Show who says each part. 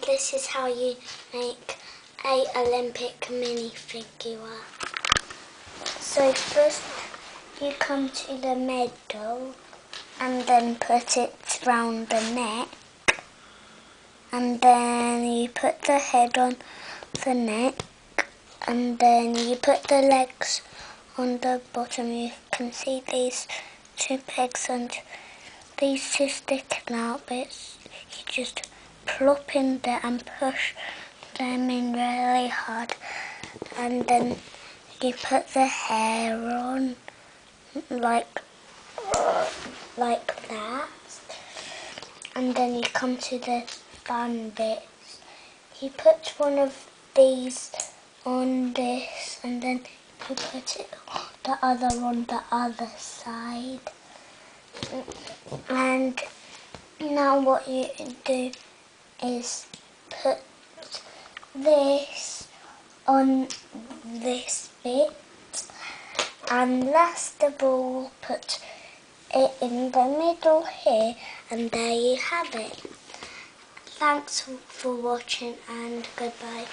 Speaker 1: This is how you make a Olympic minifigure. So first you come to the middle and then put it round the neck, and then you put the head on the neck, and then you put the legs on the bottom. You can see these two pegs and these two sticking out bits. You just plop in there and push them in really hard, and then you put the hair on like that, and then you come to the fun bits. You put one of these on this, and then you put the other on the other side. And now what you do is put this on this bit, and last of all put it in the middle here, and there you have it. Thanks for watching and goodbye.